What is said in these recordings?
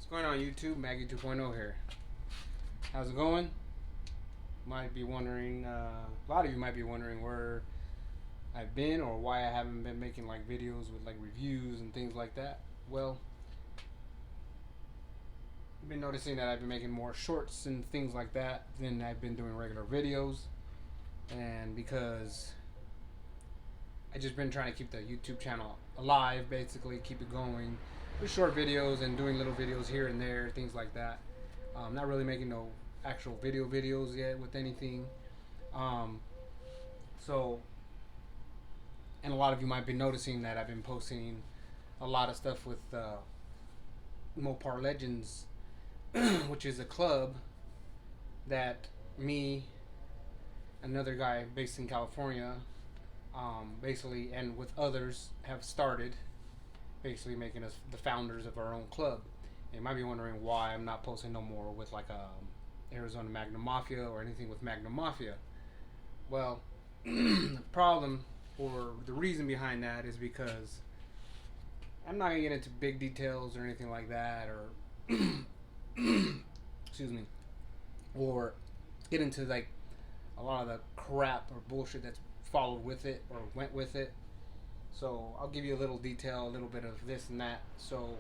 What's going on YouTube? Maggie 2.0 here. How's it going? Might be wondering, a lot of you might be wondering where I've been or why I haven't been making like videos with like reviews and things like that. Well, I've been noticing that I've been making more shorts and things like that than I've been doing regular videos. And because I just been trying to keep the YouTube channel alive, basically keep it going with short videos and doing little videos here and there, things like that. Not really making no actual videos yet with anything. Um, so, and a lot of you might be noticing that I've been posting a lot of stuff with Mopar Legends, which is a club that me, another guy based in California, basically, and with others have started, basically making us the founders of our own club. And you might be wondering why I'm not posting no more with like Arizona Magnum Mafia or anything with Magnum Mafia. Well, the problem or the reason behind that is because I'm not gonna get into big details or anything like that, or excuse me, or get into like a lot of the crap or bullshit that's followed with it or went with it. So I'll give you a little detail, a little bit of this and that. So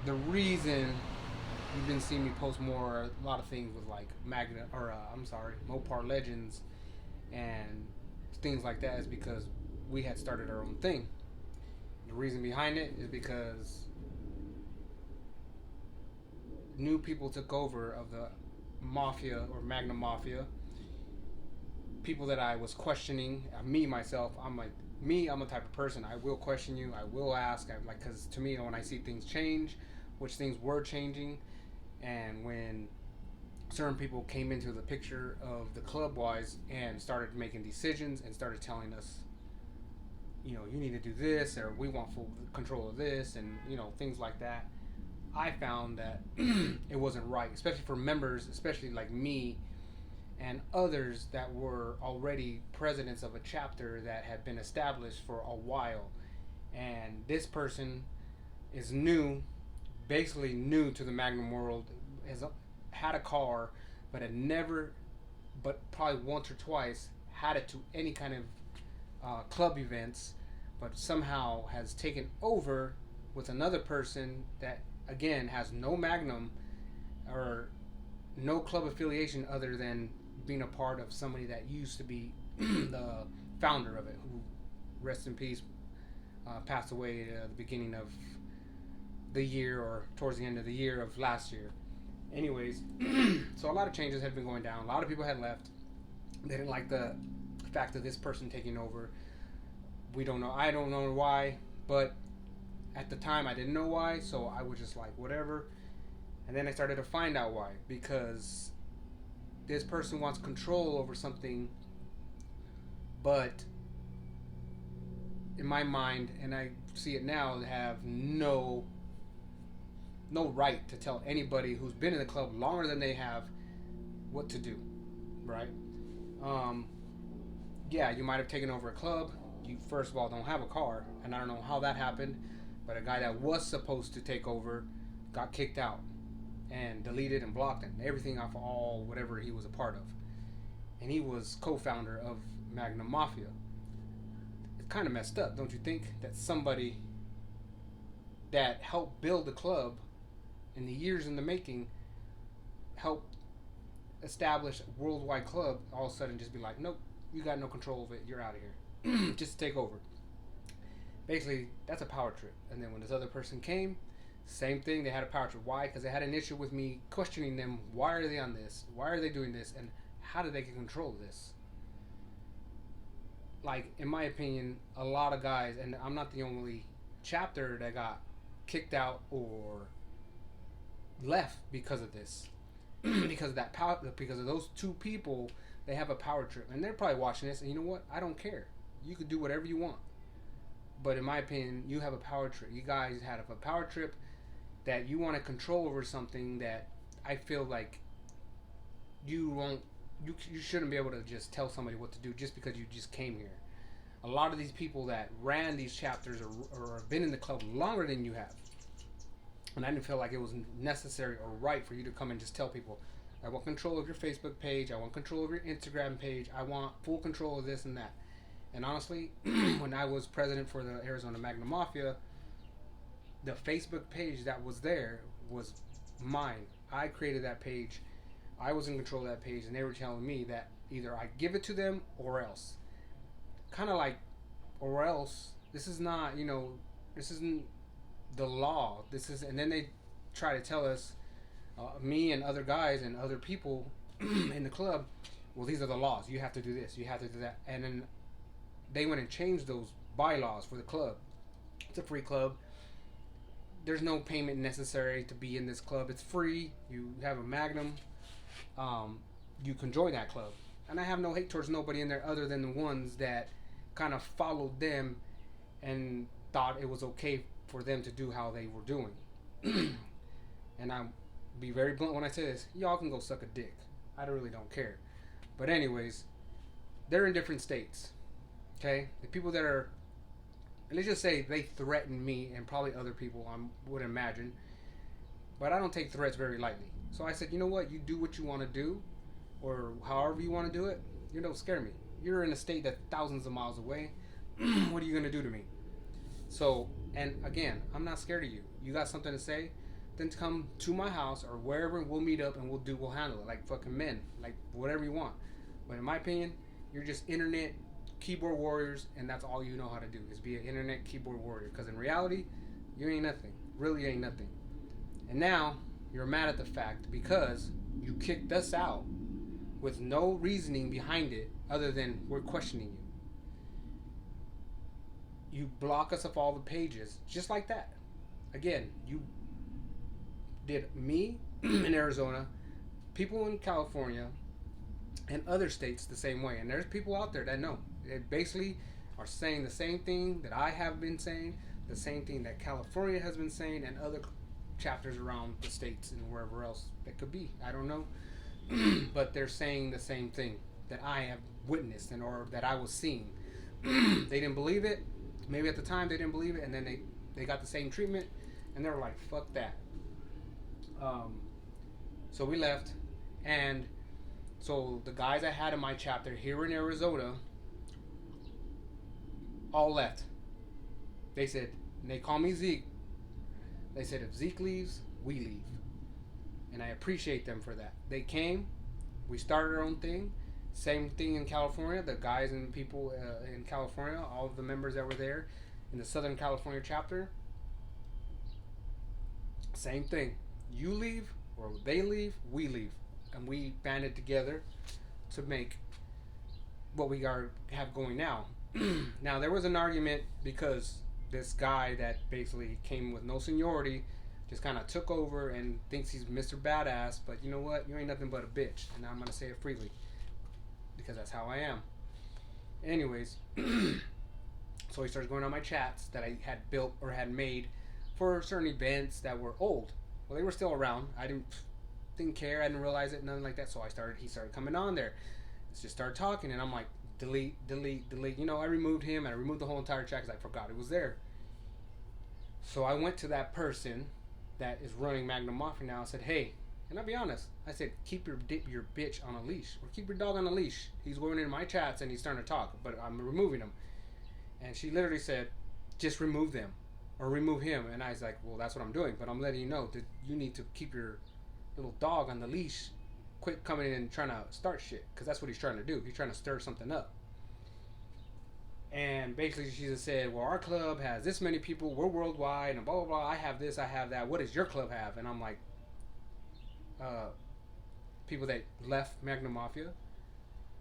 the reason you've been seeing me post more, a lot of things with like Mopar Legends and things like that is because we had started our own thing. The reason behind it is because new people took over of the Mafia or Magnum Mafia. People that I was questioning, me myself, I'm a type of person. I will question you. I will ask. Because to me, when I see things change, which things were changing, and when certain people came into the picture of the club wise and started making decisions and started telling us, you need to do this, or we want full control of this, and things like that. I found that it wasn't right, especially for members, especially like me and others that were already presidents of a chapter that had been established for a while. And this person is new, basically new to the Magnum world, has had a car, but had never, but probably once or twice, had it to any kind of club events, but somehow has taken over with another person that, again, has no Magnum or no club affiliation other than being a part of somebody that used to be the founder of it, who, rest in peace, passed away at the beginning of the year or towards the end of the year of last year. Anyways, so a lot of changes had been going down. A lot of people had left. They didn't like the fact of this person taking over. We don't know. I don't know why, but at the time I didn't know why, so I was just like, whatever. And then I started to find out why. Because this person wants control over something, but in my mind, and I see it now, they have no right to tell anybody who's been in the club longer than they have what to do, right? Yeah, you might have taken over a club. You first of all don't have a car, and I don't know how that happened, but a guy that was supposed to take over got kicked out and deleted and blocked and everything off all whatever he was a part of. And he was co-founder of Magnum Mafia. It's kind of messed up, don't you think? That somebody that helped build the club in the years in the making, helped establish a worldwide club, all of a sudden just be like, nope, you got no control of it, you're out of here. Just take over. Basically, that's a power trip. And then when this other person came, same thing, they had a power trip. Why? Because they had an issue with me questioning them. Why are they on this? Why are they doing this? And how do they get control of this? Like, in my opinion, a lot of guys, and I'm not the only chapter that got kicked out or left because of this. Because of that power, because of those two people, they have a power trip. And they're probably watching this, and you know what? I don't care. You could do whatever you want. But in my opinion, you have a power trip. You guys had a power trip that you want to control over something that I feel like you won't. You shouldn't be able to just tell somebody what to do just because you just came here. A lot of these people that ran these chapters or have been in the club longer than you have, And I didn't feel like it was necessary or right for you to come and just tell people, I want control of your Facebook page, I want control of your Instagram page, I want full control of this and that. And honestly, when I was president for the Arizona Magna Mafia, the Facebook page that was there was mine. I created that page. I was in control of that page, and they were telling me that either I give it to them or else. Kind of like, or else. This is not, this isn't the law. This is, and then they try to tell us, me and other guys and other people in the club, well, these are the laws. You have to do this. You have to do that. And then they went and changed those bylaws for the club. It's a free club. There's no payment necessary to be in this club. It's free. You have a Magnum. You can join that club. And I have no hate towards nobody in there other than the ones that kind of followed them and thought it was okay for them to do how they were doing. And I'll be very blunt when I say this. Y'all can go suck a dick. I really don't care. But anyways, they're in different states. Okay? The people that are, let's just say they threaten me and probably other people, I would imagine. But I don't take threats very lightly. So I said, you know what? You do what you want to do, or however you want to do it. You don't scare me. You're in a state that's thousands of miles away. What are you going to do to me? So, and again, I'm not scared of you. You got something to say? Then come to my house or wherever, we'll meet up and we'll handle it like fucking men, like whatever you want. But in my opinion, you're just internet keyboard warriors, and that's all you know how to do is be an internet keyboard warrior. Because in reality, you ain't nothing. Really ain't nothing. And now you're mad at the fact because you kicked us out with no reasoning behind it other than we're questioning you. You block us off all the pages just like that. Again, you did me in Arizona, people in California, and other states the same way. And there's people out there that know. They basically are saying the same thing that I have been saying, the same thing that California has been saying, and other chapters around the states and wherever else that could be. I don't know. But they're saying the same thing that I have witnessed and or that I was seeing. They didn't believe it. Maybe at the time they didn't believe it, and then they got the same treatment, and they were like, fuck that. So we left, and so the guys I had in my chapter here in Arizona all left. They said, and they call me Zeke. They said, if Zeke leaves, we leave. And I appreciate them for that. They came, we started our own thing. Same thing in California. The guys and people in California, all of the members that were there in the Southern California chapter, same thing. You leave, or they leave, we leave. And we banded together to make what we have going now. Now, there was an argument because this guy that basically came with no seniority just kind of took over and thinks he's Mr. Badass, but you know what? You ain't nothing but a bitch. And I'm going to say it freely because that's how I am. Anyways, so he starts going on my chats that I had built or had made for certain events that were old. Well, they were still around. I didn't care. I didn't realize it, nothing like that. So he started coming on there. Let's just start talking, and I'm like, delete. You know, I removed him, and I removed the whole entire chat because I forgot it was there. So I went to that person that is running Magnum Mafia now and said, hey, and I'll be honest, I said, keep your bitch on a leash, or keep your dog on a leash. He's going into my chats and he's starting to talk, but I'm removing him. And she literally said, just remove them, or remove him. And I was like, well, that's what I'm doing, but I'm letting you know that you need to keep your little dog on the leash. Quit coming in and trying to start shit, because that's what he's trying to do. He's trying to stir something up. And basically she just said, well, our club has this many people, we're worldwide, and blah, blah, blah. I have this, I have that. What does your club have? And I'm like, people that left Magnum Mafia.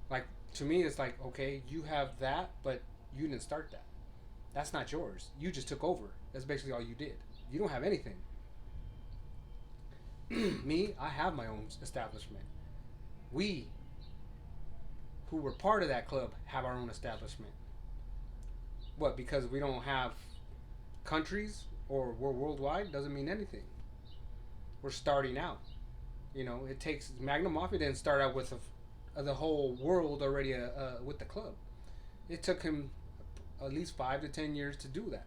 Like, to me, it's like, okay, you have that, but you didn't start that. That's not yours. You just took over. That's basically all you did. You don't have anything. Me, I have my own establishment. We, who were part of that club, have our own establishment. What, because we don't have countries or we're worldwide doesn't mean anything. We're starting out. You know, it takes, Magnum Mafia didn't start out with the whole world already with the club. It took him at least 5 to 10 years to do that.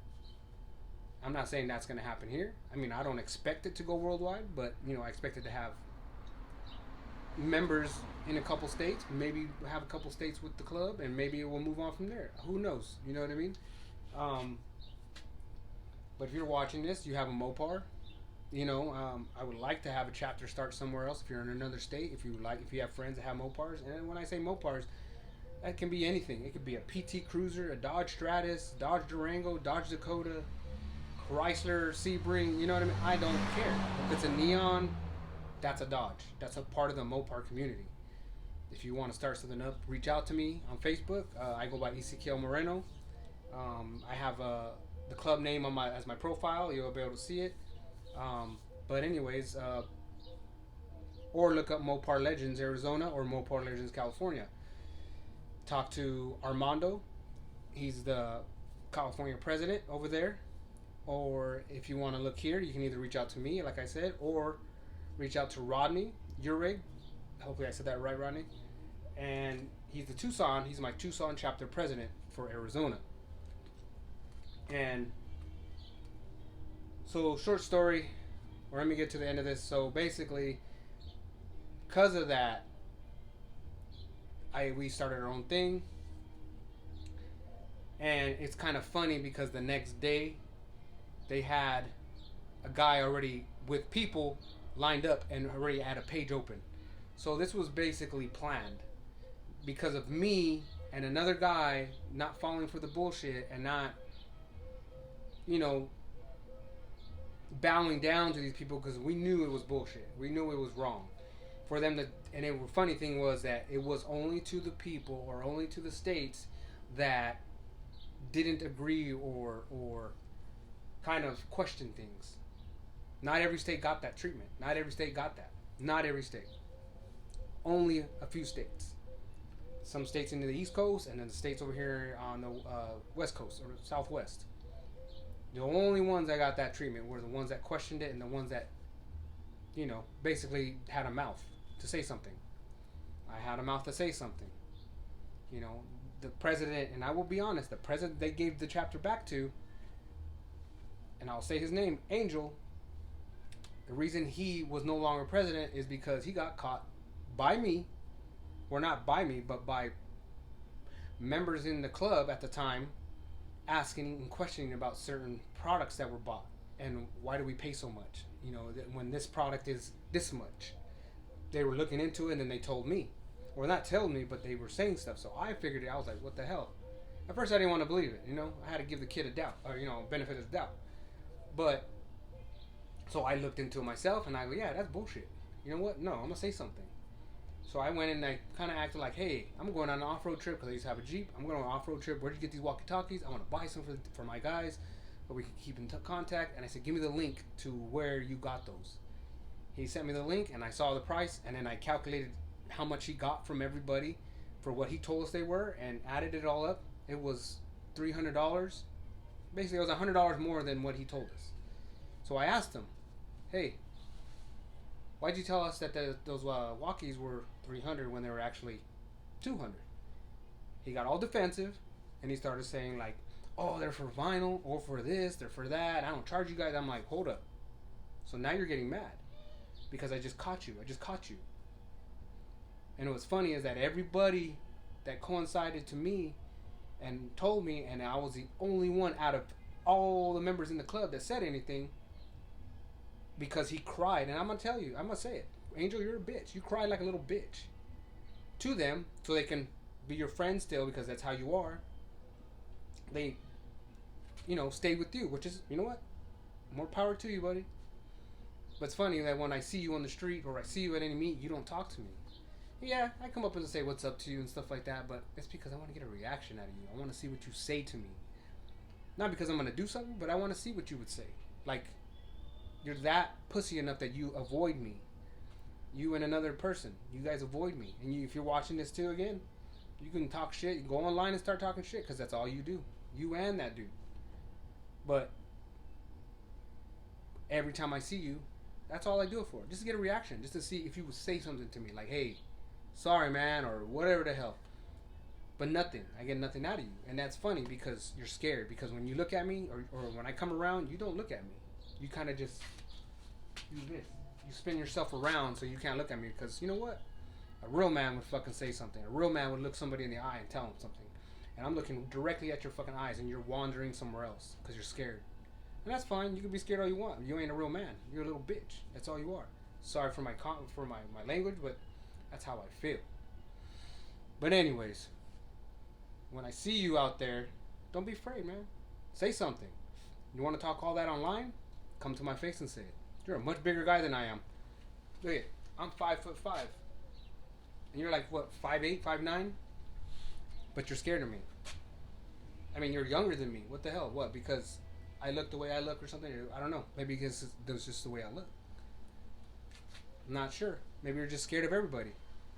I'm not saying that's going to happen here. I mean, I don't expect it to go worldwide, but I expect it to have members in a couple states. Maybe have a couple states with the club, and maybe it will move on from there. Who knows? You know what I mean? Um, but if you're watching this, you have a Mopar. I would like to have a chapter start somewhere else. If you're in another state, if you have friends that have Mopars, and when I say Mopars, that can be anything. It could be a PT Cruiser, a Dodge Stratus, Dodge Durango, Dodge Dakota, Chrysler Sebring. You know what I mean? I don't care. If it's a neon, that's a Dodge. That's a part of the Mopar community. If you want to start something up, reach out to me on Facebook. I go by Ezequiel Moreno. I have the club name on as my profile. You'll be able to see it. But anyways, or look up Mopar Legends Arizona or Mopar Legends California. Talk to Armando. He's the California president over there. Or if you want to look here, you can either reach out to me, like I said, or reach out to Rodney Urig. Hopefully I said that right, Rodney. And he's he's my Tucson chapter president for Arizona. And so, short story, or let me get to the end of this. So basically, because of that, we started our own thing. And it's kind of funny because the next day, they had a guy already with people lined up and already had a page open. So this was basically planned because of me and another guy not falling for the bullshit and not, bowing down to these people because we knew it was bullshit. We knew it was wrong. For them to, and the funny thing was that it was only to the people or only to the states that didn't agree or kind of question things. Not every state got that treatment. Not every state got that. Not every state. Only a few states. Some states into the East Coast, and then the states over here on the West Coast or Southwest. The only ones that got that treatment were the ones that questioned it and the ones that, basically had a mouth to say something. I had a mouth to say something. The president, and I will be honest, the president they gave the chapter back to, and I'll say his name, Angel, the reason he was no longer president is because he got caught by me, or not by me, but by members in the club at the time, asking and questioning about certain products that were bought and why do we pay so much, when this product is this much. They were looking into it and then they told me, or not telling me, but they were saying stuff. So I figured it. I was like, what the hell? At first I didn't want to believe it. I had to give the kid a doubt, or benefit of the doubt. But so I looked into it myself and I go, yeah, that's bullshit. You know what? No, I'm gonna say something. So I went and I kind of acted like, hey, I'm going on an off-road trip because I used to have a Jeep. I'm going on an off-road trip. Where'd you get these walkie-talkies? I want to buy some for my guys, but we can keep in contact. And I said, give me the link to where you got those. He sent me the link, and I saw the price, and then I calculated how much he got from everybody for what he told us they were, and added it all up. It was $300. Basically, it was $100 more than what he told us. So I asked him, hey, why'd you tell us that those walkies were $300 when they were actually $200? He got all defensive, and he started saying like, oh, they're for vinyl, or for this, they're for that. I don't charge you guys. I'm like, hold up. So now you're getting mad because I just caught you. And what's funny is that everybody that coincided to me and told me, and I was the only one out of all the members in the club that said anything, because he cried. And I'm going to tell you, I'm going to say it. Angel, you're a bitch. You cried like a little bitch to them so they can be your friend still, because that's how you are. They, stayed with you, which is, you know what? More power to you, buddy. But it's funny that when I see you on the street or I see you at any meet, you don't talk to me. Yeah, I come up and say what's up to you and stuff like that, but it's because I want to get a reaction out of you. I want to see what you say to me. Not because I'm going to do something, but I want to see what you would say. Like, you're that pussy enough that you avoid me. You and another person. You guys avoid me. And if you're watching this too again, you can talk shit. You go online and start talking shit because that's all you do. You and that dude. But every time I see you, that's all I do it for. Just to get a reaction. Just to see if you would say something to me. Like, hey, sorry, man, or whatever the hell. but nothing. I get nothing out of you, and that's funny because you're scared. Because when you look at me, or when I come around, you don't look at me. You kind of just do this. You spin yourself around so you can't look at me. Because you know what? A real man would fucking say something. A real man would look somebody in the eye and tell them something. And I'm looking directly at your fucking eyes, and you're wandering somewhere else because you're scared. And that's fine. You can be scared all you want. You ain't a real man. You're a little bitch. That's all you are. Sorry for my language, but that's how I feel. But anyways, when I see you out there, don't be afraid, man. Say something. You want to talk all that online? Come to my face and say it. You're a much bigger guy than I am. Look at, I'm 5'5", and you're like what, 5'8", 5'9"? But you're scared of me. I mean, you're younger than me. What the hell? What? Because I look the way I look or something? I don't know. Maybe because that's just the way I look. I'm not sure. Maybe you're just scared of everybody.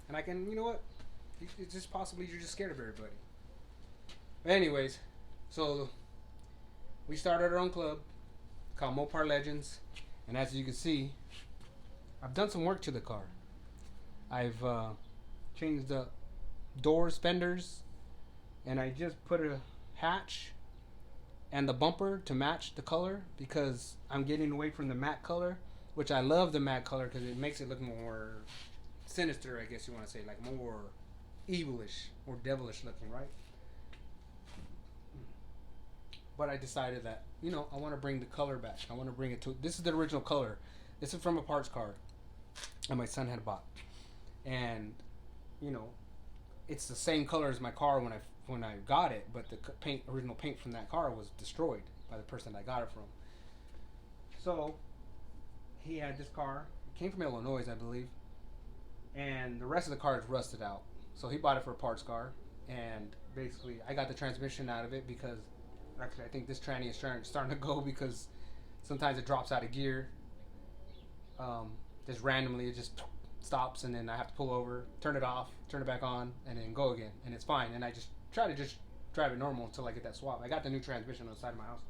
And I can, you know what? It's just possibly you're just scared of everybody. But anyways, so we started our own club called Mopar Legends. And as you can see, I've done some work to the car. I've changed the doors, fenders, and I just put a hatch and the bumper to match the color because I'm getting away from the matte color, which I love the matte color because it makes it look more sinister, I guess you want to say, like more evilish, more devilish looking, right? But I decided that, you know, I want to bring the color back. I want to bring it to, this is the original color. This is from a parts car that my son had bought. And, you know, it's the same color as my car when I got it, but the original paint from that car was destroyed by the person I got it from. So he had this car. It came from Illinois, I believe, and the rest of the car is rusted out. So he bought it for a parts car, and basically I got the transmission out of it because actually I think this tranny is starting to go because sometimes it drops out of gear. Just randomly it just stops, and then I have to pull over, turn it off, turn it back on, and then go again, and it's fine. And I just try to just drive it normal until I get that swap. I got the new transmission on the side of my house.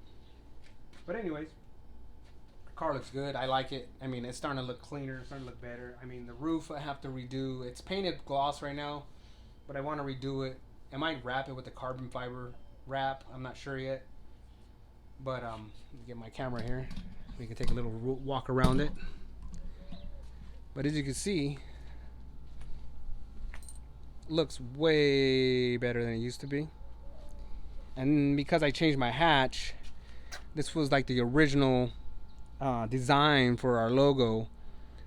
But anyways, the car looks good. I like it. I mean, it's starting to look cleaner, it's starting to look better. I mean, the roof I have to redo. It's painted gloss right now, but I want to redo it. I might wrap it with the carbon fiber wrap. I'm not sure yet. But let me get my camera here. We can take a little walk around it. But as you can see, looks way better than it used to be. And because I changed my hatch, this was like the original design for our logo,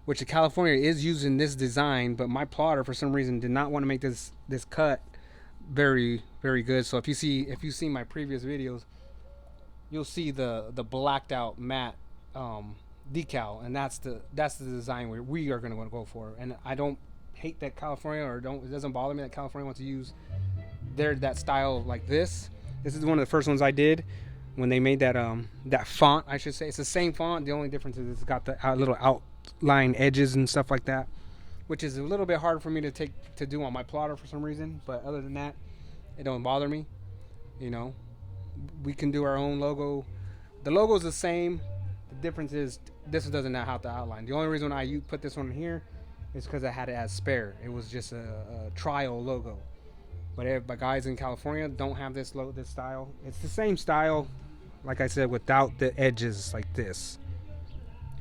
which California is using this design, but my plotter for some reason did not want to make this cut very, very good. So if you see my previous videos, you'll see the blacked out matte decal, and that's the design we are going to go for. And I don't hate that California, it doesn't bother me that California wants to use that style like this. This is one of the first ones I did when they made that font, I should say. It's the same font. The only difference is it's got the little outline edges and stuff like that, which is a little bit hard for me to do on my plotter for some reason. But other than that, it don't bother me. You know, we can do our own logo. The logo is the same. The difference is this doesn't have the outline. The only reason I put this one here is because I had it as spare. It was just a trial logo. But guys in California don't have this style. It's the same style, like I said, without the edges like this.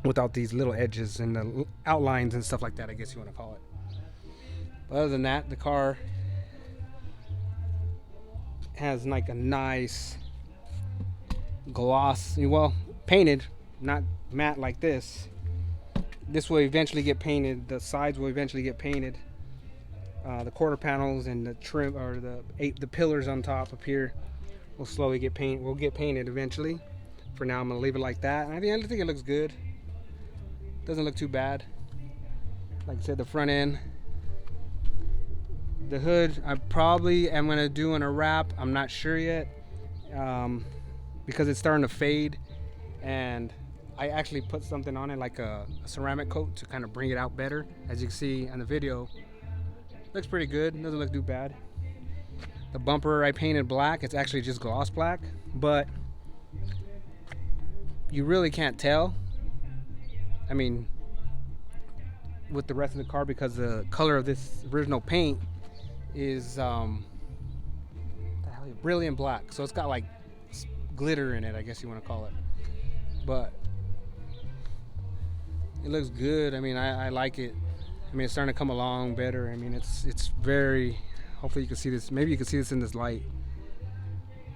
Without these little edges and the outlines and stuff like that, I guess you want to call it. But other than that, the car has like a nice gloss, well, painted, not matte like this. This will eventually get painted. The sides will eventually get painted. The quarter panels and the trim, or the pillars on top up here, will slowly get painted. Will get painted eventually. For now, I'm gonna leave it like that. And I think it looks good. Doesn't look too bad. Like I said, the front end, the hood, I probably am gonna do in a wrap. I'm not sure yet, because it's starting to fade, and I actually put something on it like a ceramic coat to kind of bring it out better. As you can see in the video, looks pretty good. Doesn't look too bad. The bumper I painted black. It's actually just gloss black, but you really can't tell. I mean, with the rest of the car, because the color of this original paint is brilliant black. So it's got like glitter in it, I guess you want to call it. But it looks good. I mean, I like it. I mean, it's starting to come along better. I mean, it's very. Hopefully, you can see this. Maybe you can see this in this light.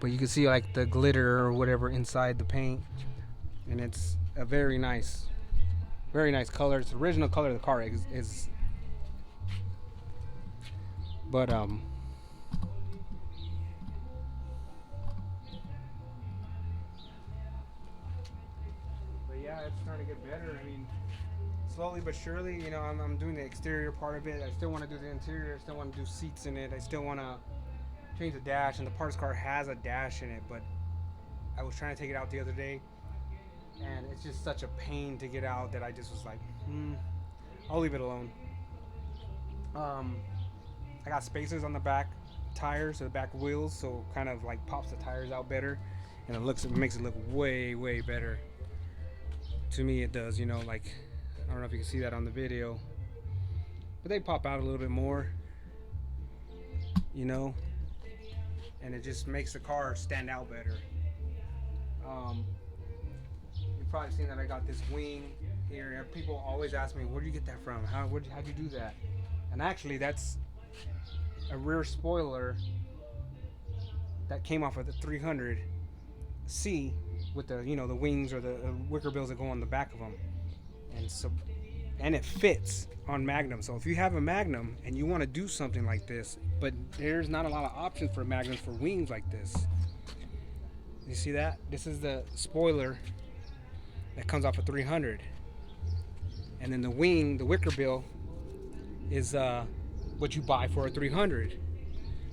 But you can see like the glitter or whatever inside the paint, and it's a very nice color. It's the original color of the car is but yeah, it's starting to get better. I mean, slowly but surely, you know, I'm doing the exterior part of it. I still want to do the interior. I still want to do seats in it. I still want to change the dash, and the parts car has a dash in it, but I was trying to take it out the other day, and it's just such a pain to get out that I just was like, I'll leave it alone. I got spacers on the back tires, or the back wheels, so kind of like pops the tires out better, and it makes it look way better. To me, it does. You know, like, I don't know if you can see that on the video, but they pop out a little bit more. You know, and it just makes the car stand out better. You've probably seen that I got this wing here. People always ask me, where do you get that from? How'd you do that? And actually, that's a rear spoiler that came off of the 300C with the, you know, the wings or the wicker bills that go on the back of them, and it fits on Magnum. So if you have a Magnum and you want to do something like this, but there's not a lot of options for Magnums for wings like this. You see that? This is the spoiler that comes off a 300, and then the wing, the wicker bill, is what you buy for a 300.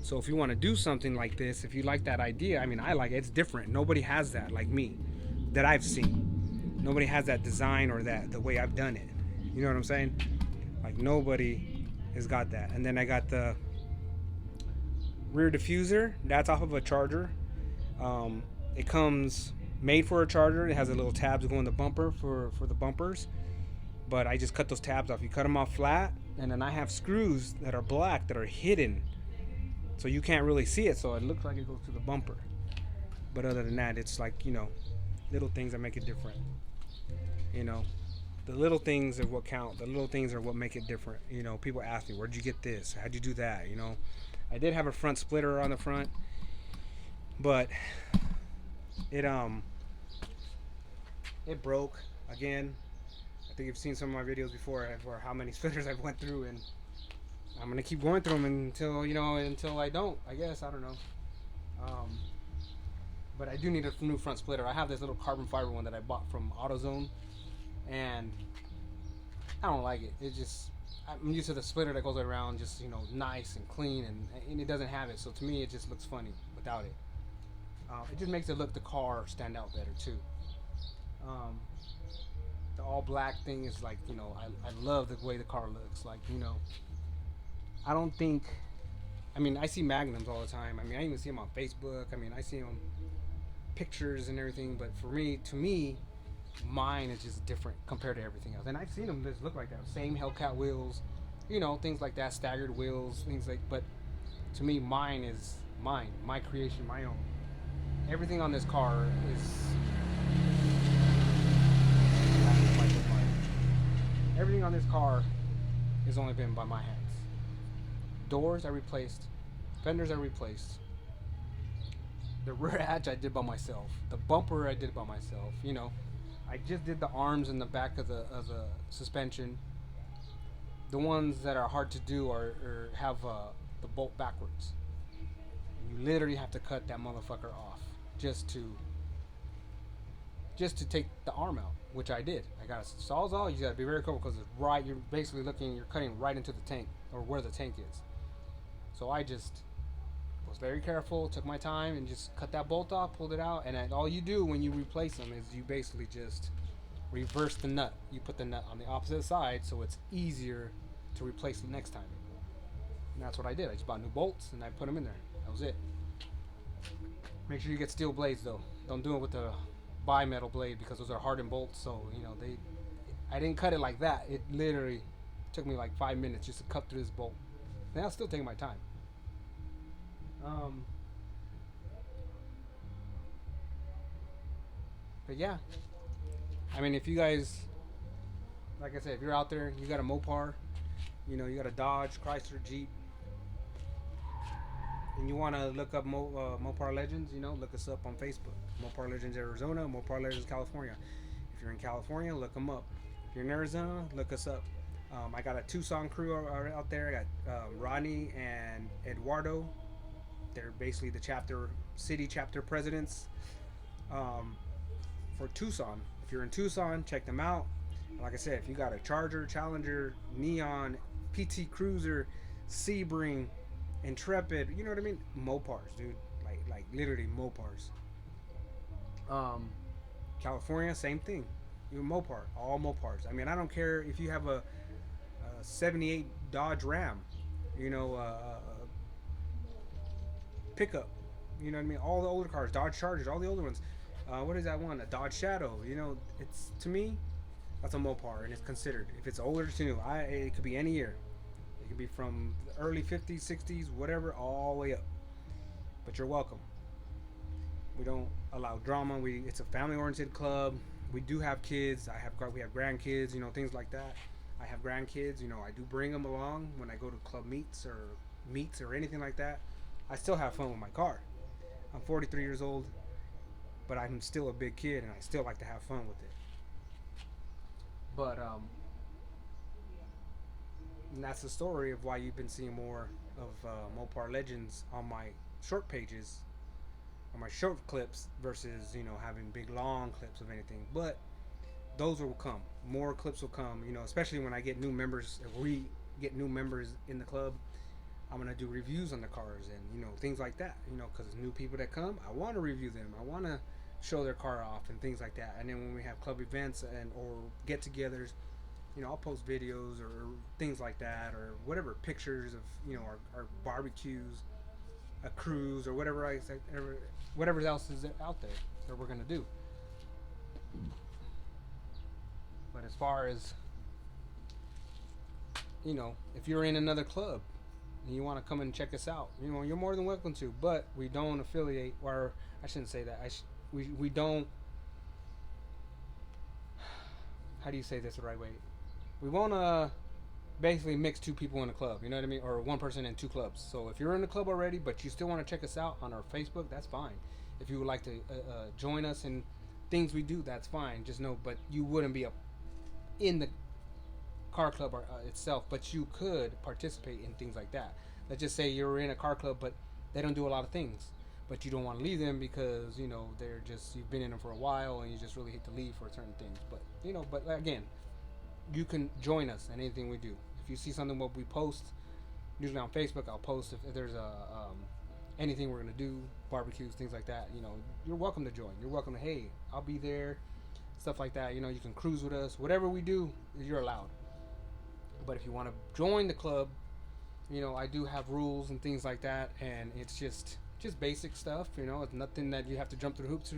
So if you want to do something like this, if you like that idea, I mean, I like it. It's different. Nobody has that like me, that I've seen. Nobody has that design or that the way I've done it. You know what I'm saying? Like, nobody has got that. And then I got the rear diffuser. That's off of a Charger. It comes made for a Charger. It has a little tabs that go in the bumper for the bumpers. But I just cut those tabs off. You cut them off flat, and then I have screws that are black that are hidden, so you can't really see it. So it looks like it goes to the bumper. But other than that, it's like, you know, little things that make it different. You know, the little things are what count. The little things are what make it different. You know, people ask me, where'd you get this? How'd you do that? You know, I did have a front splitter on the front, but it broke again. I think you've seen some of my videos before for how many splitters I've went through, and I'm gonna keep going through them until, you know, until I don't. I guess, I don't know. But I do need a new front splitter. I have this little carbon fiber one that I bought from AutoZone, and I don't like it. It just, I'm used to the splitter that goes around, just, you know, nice and clean, and it doesn't have it. So to me, it just looks funny without it. It just makes it look, the car stand out better too. The all black thing is like, you know, I love the way the car looks. Like, you know, I don't think, I mean, I see Magnums all the time. I mean, I even see them on Facebook. I mean, I see them pictures and everything, but for me, to me, mine is just different compared to everything else. And I've seen them just look like that. Same Hellcat wheels, you know, things like that, staggered wheels, things like, but to me, mine is mine, my creation, my own. Everything on this car is, everything on this car has only been by my hands. Doors I replaced, fenders I replaced, the rear hatch I did by myself, the bumper I did by myself. You know, I just did the arms in the back of the suspension. The ones that are hard to do are have the bolt backwards. You literally have to cut that motherfucker off just to take the arm out, which I did. I got a sawzall. You got to be very careful because it's right. You're basically you're cutting right into the tank, or where the tank is. So I just was very careful, took my time, and just cut that bolt off, pulled it out, and all you do when you replace them is you basically just reverse the nut. You put the nut on the opposite side, so it's easier to replace the next time. And that's what I did. I just bought new bolts and I put them in there. That was it. Make sure you get steel blades though. Don't do it with the bi-metal blade, because those are hardened bolts. So, you know, I didn't cut it like that. It literally took me like 5 minutes just to cut through this bolt. And I was still taking my time. But yeah, I mean, if you guys, like I said, if you're out there, you got a Mopar, you got a Dodge, Chrysler, Jeep, and you want to look up Mopar Legends, look us up on Facebook. Mopar Legends Arizona, Mopar Legends California. If you're in California, look them up. If you're in Arizona, look us up. I got a Tucson crew out there. I got Rodney and Eduardo. They're basically the city chapter presidents for Tucson. If you're in Tucson, check them out. Like I said, if you got a Charger, Challenger, Neon, PT Cruiser, Sebring, Intrepid, you know what I mean? Mopars, dude. Like literally Mopars. California, same thing. You Mopar, all Mopars. I mean, I don't care if you have a 78 Dodge Ram, pickup. You know what I mean? All the older cars, Dodge Chargers, all the older ones. What is that one? A Dodge Shadow. It's to me, that's a Mopar, and it's considered. If it's older to new, it could be any year. It could be from the early 50s, 60s, whatever, all the way up. But you're welcome. We don't allow drama. It's a family-oriented club. We do have kids. We have grandkids. Things like that. I have grandkids. I do bring them along when I go to club meets or anything like that. I still have fun with my car. I'm 43 years old, but I'm still a big kid, and I still like to have fun with it. But and that's the story of why you've been seeing more of Mopar Legends on my short pages, on my short clips versus having big long clips of anything. But those will come. More clips will come. Especially when I get new members. If we get new members in the club, I'm gonna do reviews on the cars and things like that. Because new people that come, I want to review them. I want to show their car off and things like that. And then when we have club events or get-togethers, I'll post videos or things like that or whatever, pictures of our barbecues, a cruise or whatever else is out there that we're gonna do. But as far as if you're in another club and you want to come and check us out, you're more than welcome to. But we don't affiliate, or I shouldn't say that. We don't. How do you say this the right way? We won't basically mix two people in a club. You know what I mean? Or one person in two clubs. So if you're in the club already, but you still want to check us out on our Facebook, that's fine. If you would like to join us in things we do, that's fine. Just know, but you wouldn't be in the car club itself, but you could participate in things like that. Let's just say you're in a car club, but they don't do a lot of things, but you don't want to leave them because they're just, you've been in them for a while and you just really hate to leave for certain things. But but again, you can join us in anything we do. If you see something what we post, usually on Facebook, I'll post if there's anything we're gonna do, barbecues, things like that. You're welcome to join. You're welcome to, hey, I'll be there, stuff like that. You can cruise with us. Whatever we do, you're allowed. But if you want to join the club, I do have rules and things like that, and it's just basic stuff. It's nothing that you have to jump through hoops to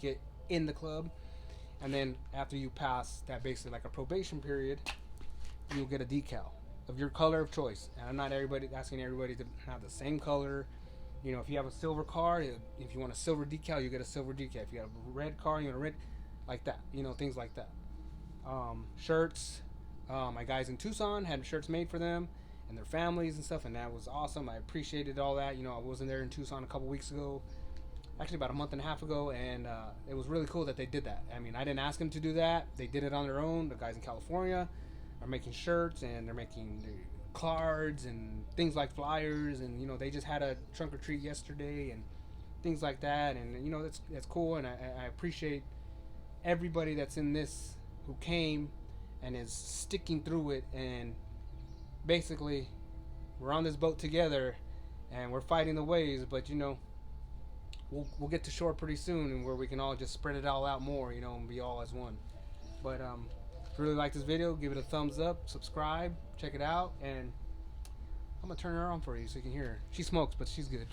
get in the club. And then after you pass that, basically like a probation period, you'll get a decal of your color of choice. And I'm not asking everybody to have the same color. If you have a silver car, if you want a silver decal, you get a silver decal. If you have a red car, you want a red, like that. Things like that. Shirts. My guys in Tucson had shirts made for them and their families and stuff, and that was awesome. I appreciated all that. I wasn't there in Tucson a couple weeks ago, actually about a month and a half ago, and it was really cool that they did that. I mean, I didn't ask them to do that. They did it on their own. The guys in California are making shirts, and they're making cards and things like flyers, and they just had a trunk or treat yesterday and things like that, and that's cool, and I appreciate everybody that's in this who came and is sticking through it, and basically we're on this boat together and we're fighting the waves, but we'll get to shore pretty soon, and where we can all just spread it all out more, and be all as one. But if you really like this video, give it a thumbs up, subscribe, check it out, and I'm gonna turn her on for you so you can hear her. She smokes, but she's good.